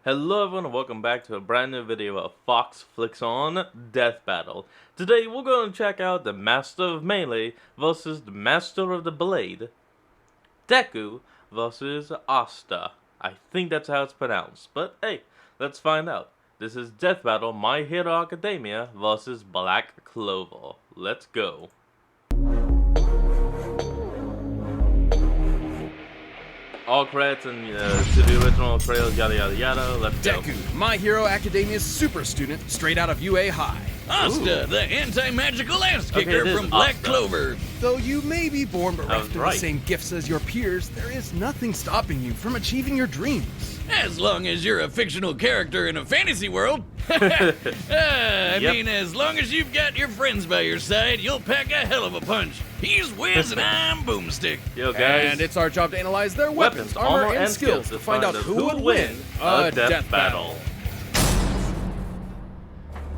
Hello everyone and welcome back to a brand new video of Fox Flicks On Death Battle. Today we're going to check out the Master of Melee versus the Master of the Blade. Deku versus Asta. I think that's how it's pronounced, but hey, let's find out. This is Death Battle My Hero Academia versus Black Clover. Let's go. All credits and to the original trailers, yada yada yada. Let's go. Deku, My Hero Academia's super student, straight out of UA High. Asta, the anti-magical ass kicker from Black Asta. Clover. Though you may be born bereft of right. the same gifts as your peers, there is nothing stopping you from achieving your dreams. As long as you're a fictional character in a fantasy world. I mean, as long as you've got your friends by your side, you'll pack a hell of a punch. He's Wiz and I'm Boomstick. Yo guys. And it's our job to analyze their weapons, armor, and skills to find out who would win a death battle.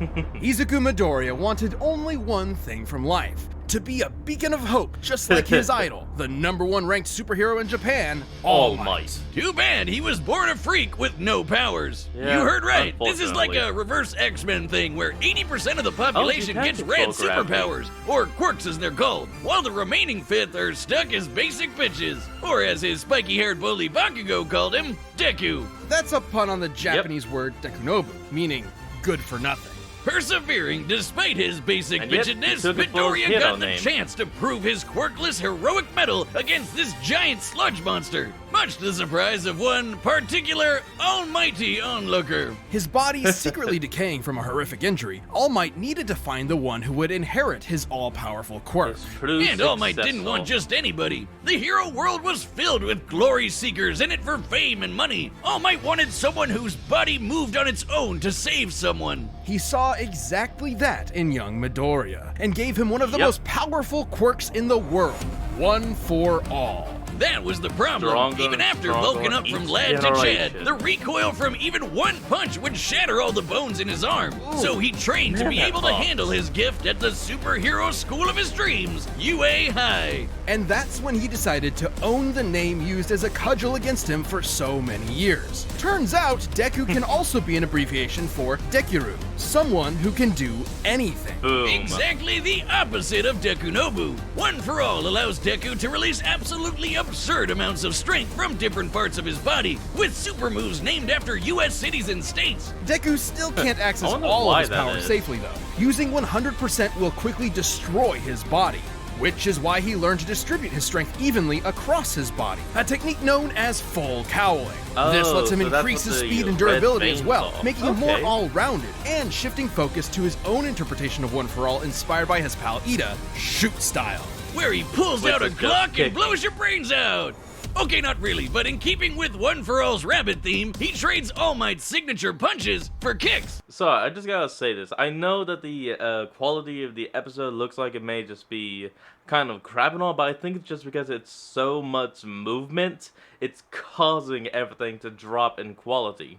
Izuku Midoriya wanted only one thing from life: to be a beacon of hope, just like his idol, the #1 ranked superhero in Japan, All Might. Too bad he was born a freak with no powers. Yeah, You heard right. This is like unfortunately. a reverse X-Men thing where 80% of the population can gets control rad gravity. superpowers, or quirks as they're called, while the remaining fifth are stuck as basic bitches. Or as his spiky-haired bully Bakugo called him, Deku. That's a pun on the Japanese word dekunobu, meaning good for nothing. Persevering despite his basic And yet, he bitchiness, took it for his Midoriya hero got the name. chance to prove his quirkless heroic mettle against this giant sludge monster, much to the surprise of one particular almighty onlooker. His body secretly decaying from a horrific injury, All Might needed to find the one who would inherit his all-powerful quirk. His true And All Might didn't successor. want just anybody. The hero world was filled with glory seekers in it for fame and money. All Might wanted someone whose body moved on its own to save someone. He saw exactly that in young Midoriya, and gave him one of the Yep. most powerful quirks in the world: one for all. That was the problem. Stronger, Even after stronger bulking up from each lad to generation. Chad, the recoil from even one punch would shatter all the bones in his arm. So he trained to Man, be that able to pops. handle his gift at the superhero school of his dreams, UA High. And that's when he decided to own the name used as a cudgel against him for so many years. Turns out, Deku can also be an abbreviation for Dekiru, someone who can do anything. Boom. Exactly the opposite of Dekunobu. One for All allows Deku to release absolutely absurd amounts of strength from different parts of his body, with super moves named after US cities and states. Deku still can't access I wonder all why of his that power is. safely though. Using 100% will quickly destroy his body, which is why he learned to distribute his strength evenly across his body, a technique known as full cowling. This Oh, lets him so that's increase what his the speed and red durability as veins well, are. making him more Okay. all-rounded, and shifting focus to his own interpretation of One For All inspired by his pal Ida, shoot style. Where he pulls Which out a is just Glock kicking. and blows your brains out. Okay, not really, but in keeping with One For All's rabbit theme, he trades All Might's signature punches for kicks. So I just gotta say this. I know that the quality of the episode looks like it may just be kind of crap and all, but I think it's just because it's so much movement, it's causing everything to drop in quality.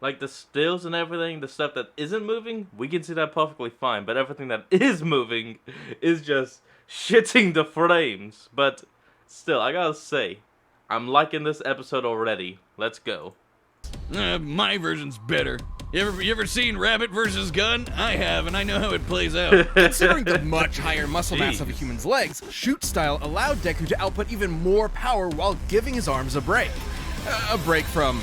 Like the stills and everything, the stuff that isn't moving, we can see that perfectly fine, but everything that is moving is just shitting the frames. But still, I gotta say, I'm liking this episode already. Let's go. My version's better. You ever seen Rabbit versus Gun? I have, and I know how it plays out. Considering the much higher muscle mass of a Jeez. human's legs, shoot style allowed Deku to output even more power while giving his arms a break. A break from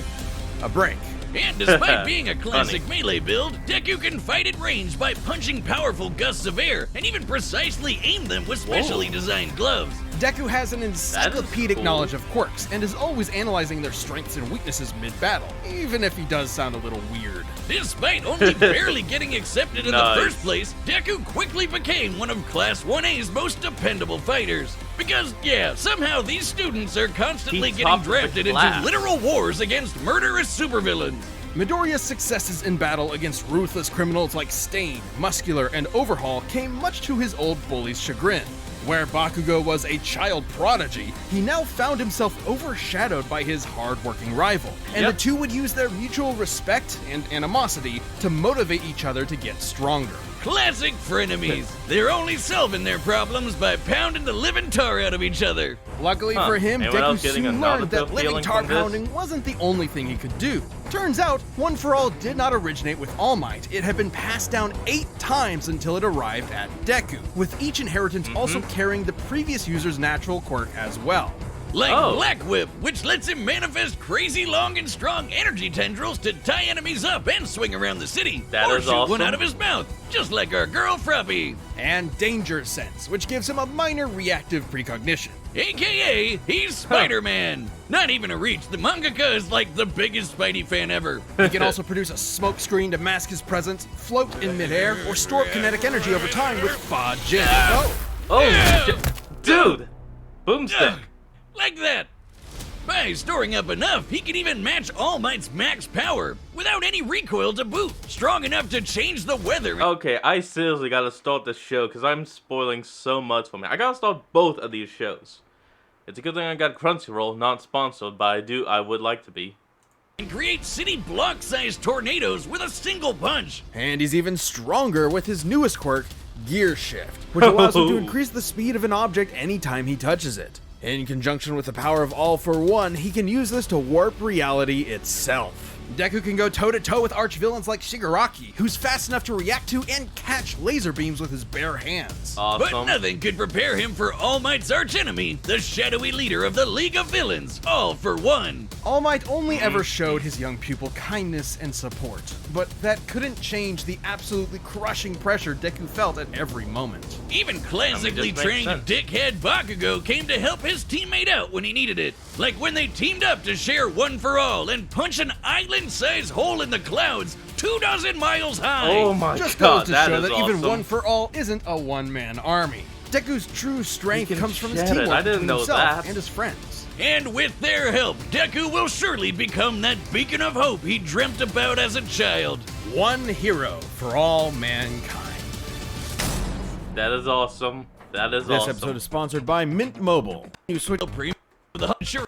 a break. And despite being a classic melee build, Deku can fight at range by punching powerful gusts of air, and even precisely aim them with specially designed gloves. Deku has an encyclopedic cool. knowledge of quirks and is always analyzing their strengths and weaknesses mid-battle, even if he does sound a little weird. Despite only barely getting accepted in Nice. the first place, Deku quickly became one of Class 1A's most dependable fighters. Because, yeah, somehow these students are constantly He getting topped the drafted into class. literal wars against murderous supervillains. Midoriya's successes in battle against ruthless criminals like Stain, Muscular, and Overhaul came much to his old bully's chagrin. Where Bakugo was a child prodigy, he now found himself overshadowed by his hard-working rival, and Yep. the two would use their mutual respect and animosity to motivate each other to get stronger. Classic frenemies. They're only solving their problems by pounding the living tar out of each other. Luckily for him, Anyone Deku else getting a soon learned that Naruto living feeling tar from this? pounding wasn't the only thing he could do. Turns out, One for All did not originate with All Might. It had been passed down 8 times until it arrived at Deku, with each inheritance also carrying the previous user's natural quirk as well. Like Oh. Black Whip, which lets him manifest crazy long and strong energy tendrils to tie enemies up and swing around the city. That or is shoot one awesome. out of his mouth, just like our girl Fruppy. And Danger Sense, which gives him a minor reactive precognition. AKA, he's Spider-Man. Not even a reach, the mangaka is like the biggest Spidey fan ever. He can also produce a smoke screen to mask his presence, float in midair, or store kinetic energy over time with Fa Jin. Oh, dude! Boomstick. Like that. By storing up enough, he can even match All Might's max power without any recoil to boot. Strong enough to change the weather. Okay, I seriously gotta start this show because I'm spoiling so much for me. I gotta start both of these shows. It's a good thing I got Crunchyroll, not sponsored, but I would like to be. And create city block-sized tornadoes with a single punch. And he's even stronger with his newest quirk, Gear Shift, which allows him to increase the speed of an object anytime he touches it. In conjunction with the power of All for One, he can use this to warp reality itself. Deku can go toe-to-toe with arch-villains like Shigaraki, who's fast enough to react to and catch laser beams with his bare hands. But Awesome. nothing could prepare him for All Might's archenemy, the shadowy leader of the League of Villains, All for One. All Might only ever showed his young pupil kindness and support, but that couldn't change the absolutely crushing pressure Deku felt at every moment. Even classically makes trained sense. dickhead Bakugo came to help his teammate out when he needed it. Like when they teamed up to share One for All and punch an island-sized hole in the clouds 24 miles high. Oh my Just god, goes to that show is that awesome. even One for All isn't a one-man army. Deku's true strength He can comes from his shed it. teamwork I didn't between know himself that. and his friends. And with their help, Deku will surely become that beacon of hope he dreamt about as a child. One hero for all mankind. That is awesome. That is This awesome. episode is sponsored by Mint Mobile. You switch Premium with the sure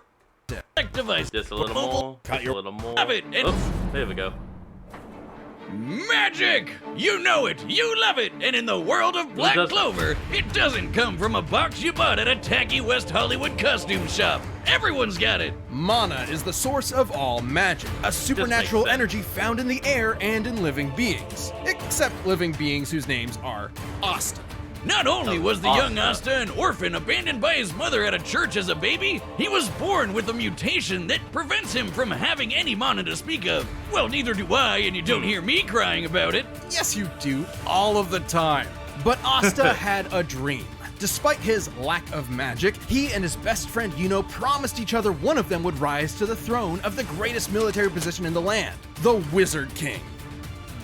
device. Just a little more. Cut Just your- a little more. Love it, and- Oops, there we go. Magic! You know it, you love it, and in the world of Black doesn't? Clover, it doesn't come from a box you bought at a tacky West Hollywood costume shop. Everyone's got it. Mana is the source of all magic, a supernatural sense. energy found in the air and in living beings. Except living beings whose names are Asta. Not only Oh, was the young Asta. Asta an orphan abandoned by his mother at a church as a baby, he was born with a mutation that prevents him from having any mana to speak of. Well, neither do I, and you don't hear me crying about it. Yes, you do, all of the time. But Asta had a dream. Despite his lack of magic, he and his best friend Yuno promised each other one of them would rise to the throne of the greatest military position in the land, the Wizard King.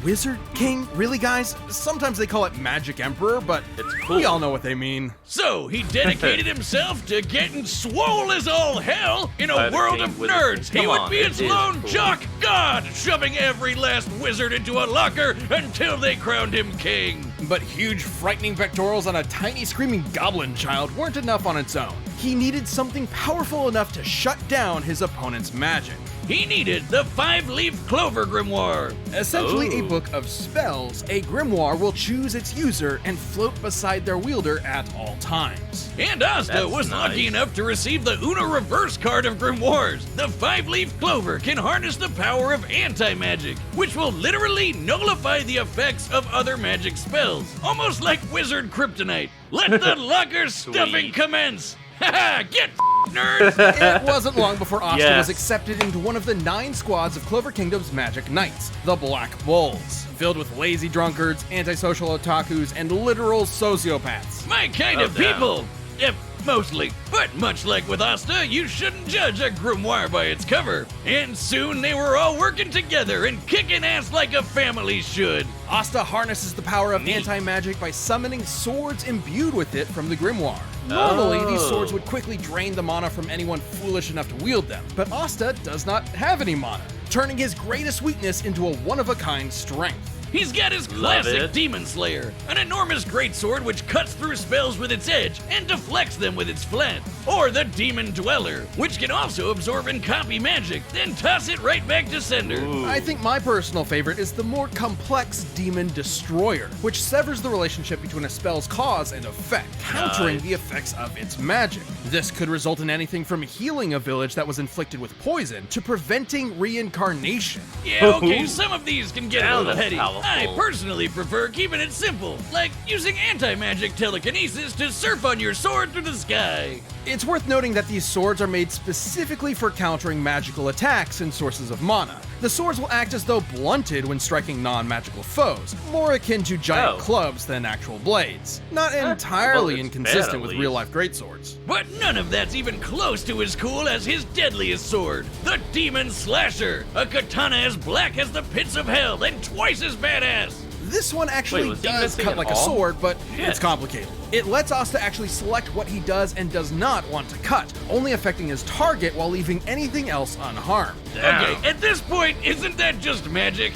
Wizard King? Really, guys? Sometimes they call it Magic Emperor, but It's cool. we all know what they mean. So he dedicated himself to getting swole as all hell in a By the world King of Wizard nerds. King. He Come would on, be it its is lone cool. jock god, shoving every last wizard into a locker until they crowned him king. But huge, frightening pectorals on a tiny, screaming goblin child weren't enough on its own. He needed something powerful enough to shut down his opponent's magic. He needed the 5-leaf clover grimoire. Essentially a Ooh. book of spells, a grimoire will choose its user and float beside their wielder at all times. And Asta That's was lucky nice. enough to receive the Uno reverse card of grimoires. The 5-leaf clover can harness the power of anti-magic, which will literally nullify the effects of other magic spells. Almost like wizard kryptonite. Let the locker stuffing Sweet. commence. Haha, get nerds! It wasn't long before Asta Yes. was accepted into one of the 9 squads of Clover Kingdom's Magic Knights, the Black Bulls, filled with lazy drunkards, antisocial otakus, and literal sociopaths. My kind Oh, of damn. people. Yep, mostly. But much like with Asta, you shouldn't judge a grimoire by its cover. And soon they were all working together and kicking ass like a family should. Asta harnesses the power of Neat. anti-magic by summoning swords imbued with it from the grimoire. Normally, these Oh. swords would quickly drain the mana from anyone foolish enough to wield them, but Asta does not have any mana, turning his greatest weakness into a one-of-a-kind strength. He's got his Love classic it. Demon Slayer, an enormous greatsword which cuts through spells with its edge and deflects them with its flat. Or the Demon Dweller, which can also absorb and copy magic, then toss it right back to sender. Ooh. I think my personal favorite is the more complex Demon Destroyer, which severs the relationship between a spell's cause and effect, countering Nice. the effects of its magic. This could result in anything from healing a village that was inflicted with poison to preventing reincarnation. Yeah, okay, some of these can get a Damn, little that's heady. powerful. I personally prefer keeping it simple, like using anti-magic telekinesis to surf on your sword through the sky. It's worth noting that these swords are made specifically for countering magical attacks and sources of mana. The swords will act as though blunted when striking non-magical foes, more akin to giant Oh. clubs than actual blades. Not well, entirely it's inconsistent fair, at with least. real-life greatswords. But none of that's even close to as cool as his deadliest sword, the Demon Slasher, a katana as black as the pits of hell and twice as badass. This one actually Wait, was he does missing cut an like a arm? sword, but Shit. it's complicated. It lets Asta actually select what he does and does not want to cut, only affecting his target while leaving anything else unharmed. Damn. Okay, at this point, isn't that just magic?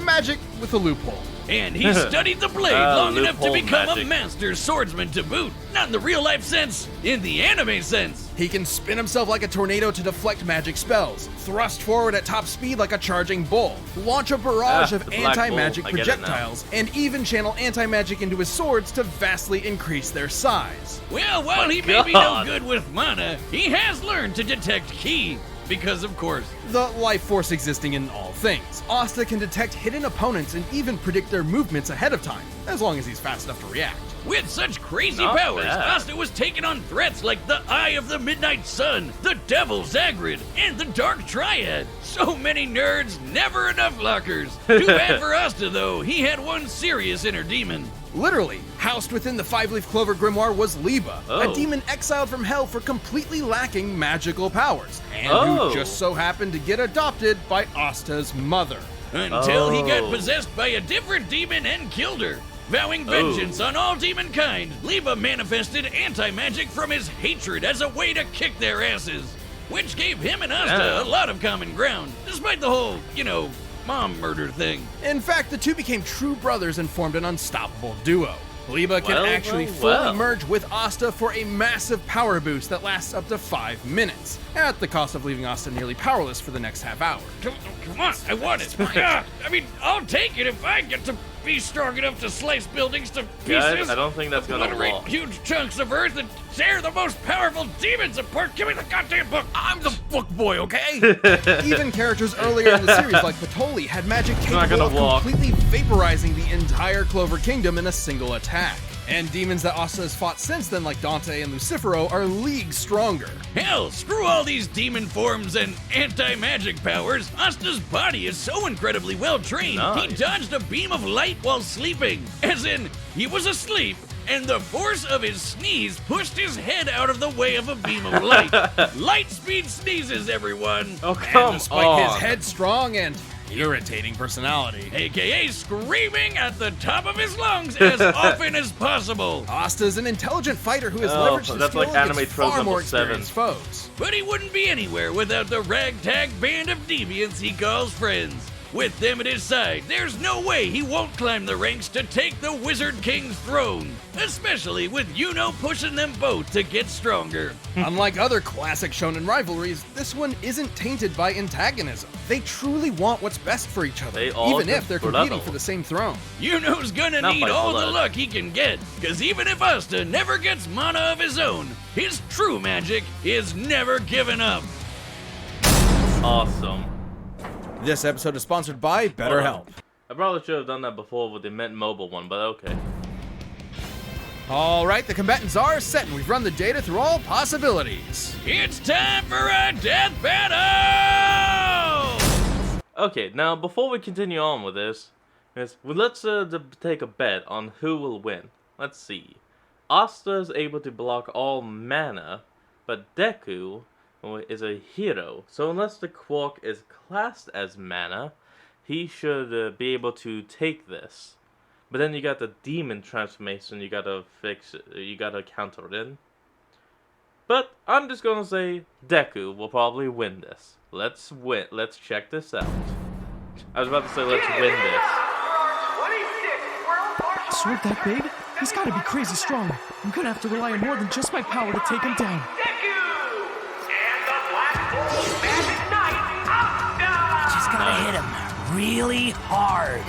Magic with a loophole. And he studied the blade long enough to loophole become magic. a master swordsman to boot. Not in the real life sense, in the anime sense. He can spin himself like a tornado to deflect magic spells, thrust forward at top speed like a charging bull, launch a barrage of the black anti-magic bull. I get it now. projectiles, and even channel anti-magic into his swords to vastly increase their size. Well, while My he may be no God. good with mana, he has learned to detect ki. Because of course. The life force existing in all things, Asta can detect hidden opponents and even predict their movements ahead of time, as long as he's fast enough to react. With such crazy Not powers, bad. Asta was taking on threats like the Eye of the Midnight Sun, the Devil Zagrid, and the Dark Triad. So many nerds, never enough lockers. Too bad for Asta though, he had one serious inner demon. Literally, housed within the five-leaf clover grimoire was Liba, a Oh. demon exiled from hell for completely lacking magical powers, and Oh. who just so happened to get adopted by Asta's mother. Until he got Oh. possessed by a different demon and killed her. Vowing vengeance on all demonkind, Liba manifested anti-magic from his hatred as a way to kick their asses. Which gave him and Asta Yeah. a lot of common ground, despite the whole, mom murder thing. In fact, the two became true brothers and formed an unstoppable duo. Liba can Well, actually well, fully well. merge with Asta for a massive power boost that lasts up to 5 minutes, at the cost of leaving Asta nearly powerless for the next half hour. Come on, I want it. Yeah, I'll take it if I get to be strong enough to slice buildings to pieces. Guys, I don't think that's gonna obliterate walk. huge chunks of earth and tear the most powerful demons apart. Give me the goddamn book. I'm the book boy, okay? Even characters earlier in the series, like Patoli, had magic not capable gonna of walk. completely vaporizing the entire Clover Kingdom in a single attack. And demons that Asta has fought since then, like Dante and Lucifero, are leagues stronger. Hell, screw all these demon forms and anti-magic powers. Asta's body is so incredibly well trained. He Nice. dodged a beam of light while sleeping. As in, he was asleep, and the force of his sneeze pushed his head out of the way of a beam of light. Light speed sneezes, everyone. Oh, And come despite on. his headstrong and irritating personality, AKA screaming at the top of his lungs as often as possible. Asta's an intelligent fighter who has Oh, leveraged his that's skill like Anime against Trope far more number 7. experienced foes. But he wouldn't be anywhere without the ragtag band of deviants he calls friends. With them at his side, there's no way he won't climb the ranks to take the Wizard King's throne. Especially with Yuno pushing them both to get stronger. Unlike other classic shonen rivalries, this one isn't tainted by antagonism. They truly want what's best for each other, They all even if they're for competing love. for the same throne. Yuno's gonna Not need by all the blood. luck he can get, cause even if Asta never gets mana of his own, his true magic is never given up. Awesome. This episode is sponsored by BetterHelp. I probably should have done that before with the Mint Mobile one, but okay. Alright, the combatants are set and we've run the data through all possibilities. It's time for a death battle! Okay, now before we continue on with this, let's take a bet on who will win. Let's see. Asta is able to block all mana, but Deku is a hero. So unless the Quark is classed as mana, he should be able to take this. But then you got the demon transformation you gotta fix, you gotta counter it in. But I'm just gonna say Deku will probably win this. Let's check this out. I was about to say let's win this. sword that big? He's gotta be crazy strong. I'm gonna have to rely on more than just my power to take him down. Deku! And the Black Bull Magic Knight, Asta! Just gotta hit him really hard.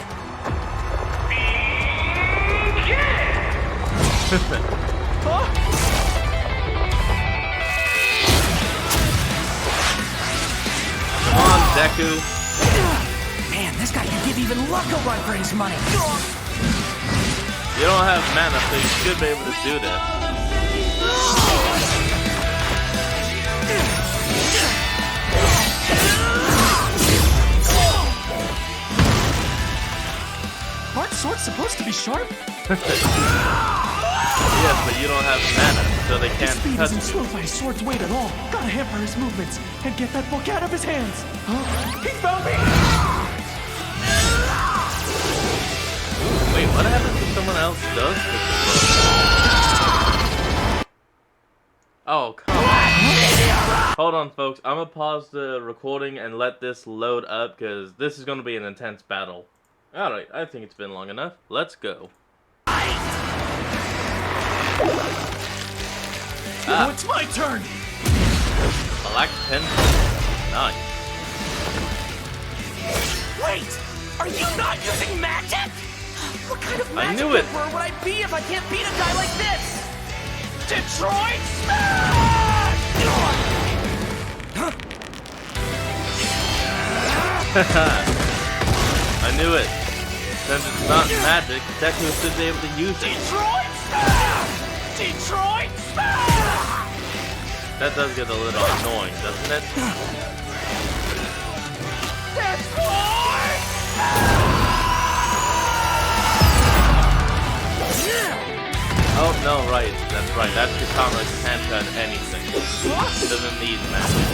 Come on, Deku. Man, this guy can give even Luck a run for his money. You don't have mana, so you should be able to do this. Aren't swords supposed to be sharp? Yes, but you don't have mana, so they His can't speed touch isn't you. slowed by his sword's weight at all. Gotta hamper his movements and get that book out of his hands. Huh? He found me! Wait, what happens if someone else does this? Oh, come on. Hold on, folks. I'm gonna pause the recording and let this load up, because this is gonna be an intense battle. Alright, I think it's been long enough. Let's go. Now it's my turn! Black pen. Nice. Wait! Are you not using magic? What kind of I magic knew it. emperor would I be if I can't beat a guy like this? Detroit Smash! I knew it. Since it's not magic, Deku should be able to use it. Detroit Smash! Detroit Smash! That does get a little annoying, doesn't it? Detroit! Oh, no, right. That's right. That Katana can't cut anything. It doesn't need magic.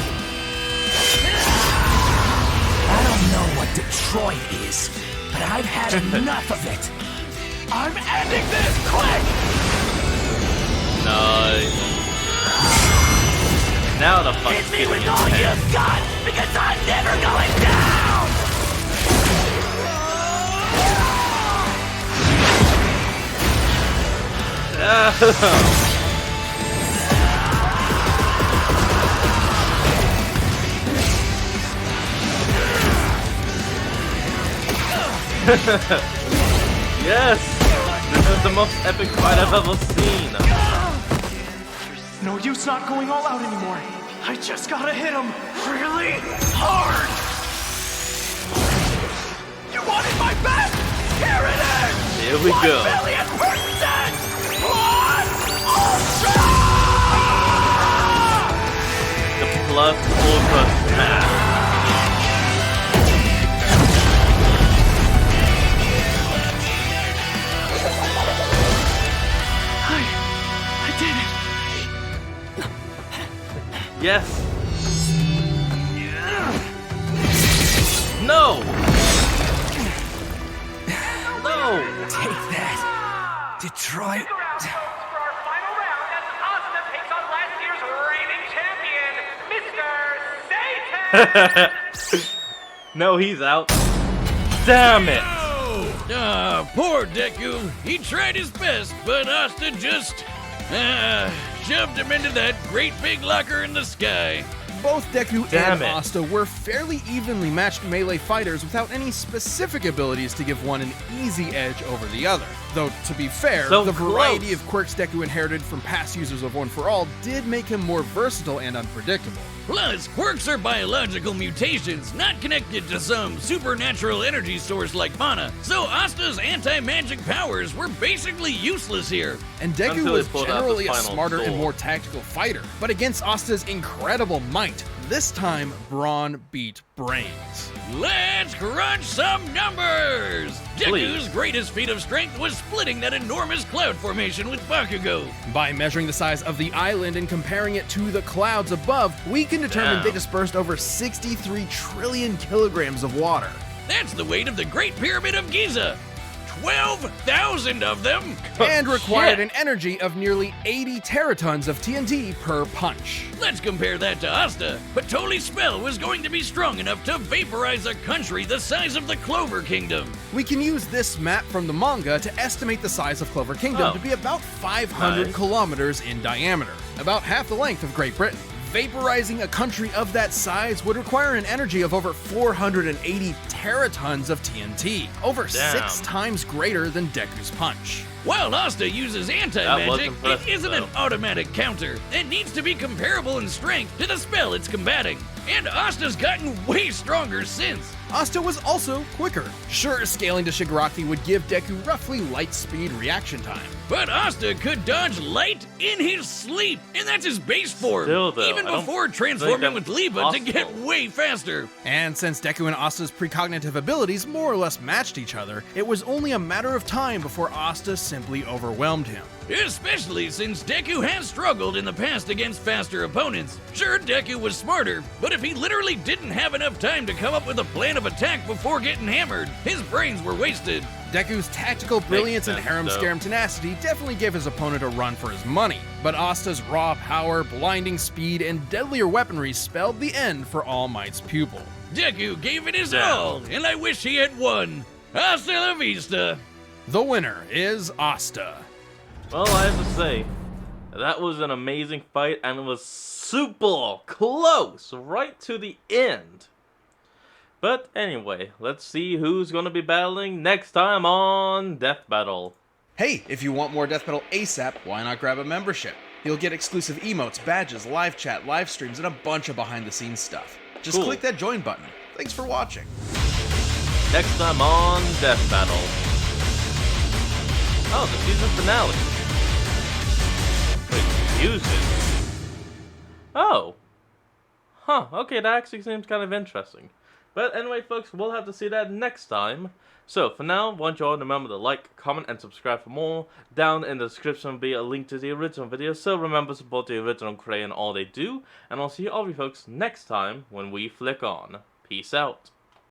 I don't know what Detroit is, but I've had enough of it. I'm ending this quick! Nice. Now the fun Hit is me getting with all intense. you've got, because I'm never going down! Yes! This is the most epic fight I've ever seen. No use not going all out anymore. I just gotta hit him really hard! You wanted my best? Here it is! Here we go. 1,000,000%! Plus Ultra! The Plus Ultra Smash. I did it! Yes. No. No. Take that, Detroit. For our final round, as Asta takes on last year's reigning champion, Mr. Satan! No, he's out. Damn it. Poor Deku. He tried his best, but Asta just shoved him into that great big locker in the sky. Both Deku Damn and it. Asta were fairly evenly matched melee fighters without any specific abilities to give one an easy edge over the other. Though, to be fair, So the variety close. of quirks Deku inherited from past users of One For All did make him more versatile and unpredictable. Plus, quirks are biological mutations, not connected to some supernatural energy source like mana. So Asta's anti-magic powers were basically useless here. And Deku Until he was pulled out the generally a final smarter and sword. more tactical fighter. But against Asta's incredible might, this time Brawn beat Brains. Let's crunch some numbers! Please. Deku's greatest feat of strength was splitting that enormous cloud formation with Bakugo. By measuring the size of the island and comparing it to the clouds above, we can determine Damn. they dispersed over 63 trillion kilograms of water. That's the weight of the Great Pyramid of Giza. 12,000 of them! and required Shit. an energy of nearly 80 teratons of TNT per punch. Let's compare that to Asta. But Toli's spell was going to be strong enough to vaporize a country the size of the Clover Kingdom. We can use this map from the manga to estimate the size of Clover Kingdom Oh. to be about 500 Nice. kilometers in diameter, about half the length of Great Britain. Vaporizing a country of that size would require an energy of over 480 teratons of TNT, over Damn. 6 times greater than Deku's punch. While Asta uses That was anti-magic, it impressive, isn't an though. automatic counter. It needs to be comparable in strength to the spell it's combating. And Asta's gotten way stronger since. Asta was also quicker. Sure, scaling to Shigaraki would give Deku roughly light speed reaction time. But Asta could dodge light in his sleep, and that's his base form. Still, though, even I don't before transforming think with that's Liba to get possible. way faster. And since Deku and Asta's precognitive abilities more or less matched each other, it was only a matter of time before Asta simply overwhelmed him. Especially since Deku has struggled in the past against faster opponents. Sure, Deku was smarter, but if he literally didn't have enough time to come up with a plan of attack before getting hammered, his brains were wasted. Deku's tactical brilliance and sense, harem though. scarum tenacity definitely gave his opponent a run for his money, but Asta's raw power, blinding speed, and deadlier weaponry spelled the end for All Might's pupil. Deku gave it his Damn. all, and I wish he had won. Hasta la vista. The winner is Asta. Well, I have to say, that was an amazing fight, and it was super close, right to the end. But anyway, let's see who's going to be battling next time on Death Battle. Hey, if you want more Death Battle ASAP, why not grab a membership? You'll get exclusive emotes, badges, live chat, live streams, and a bunch of behind-the-scenes stuff. Just Cool. click that join button. Thanks for watching. Next time on Death Battle. Oh, the season finale. Wait, music? Oh. Huh, okay, that actually seems kind of interesting. But anyway, folks, we'll have to see that next time. So, for now, I want you all to remember to like, comment, and subscribe for more. Down in the description will be a link to the original video, so remember to support the original creator and all they do. And I'll see all of you folks next time when we flick on. Peace out.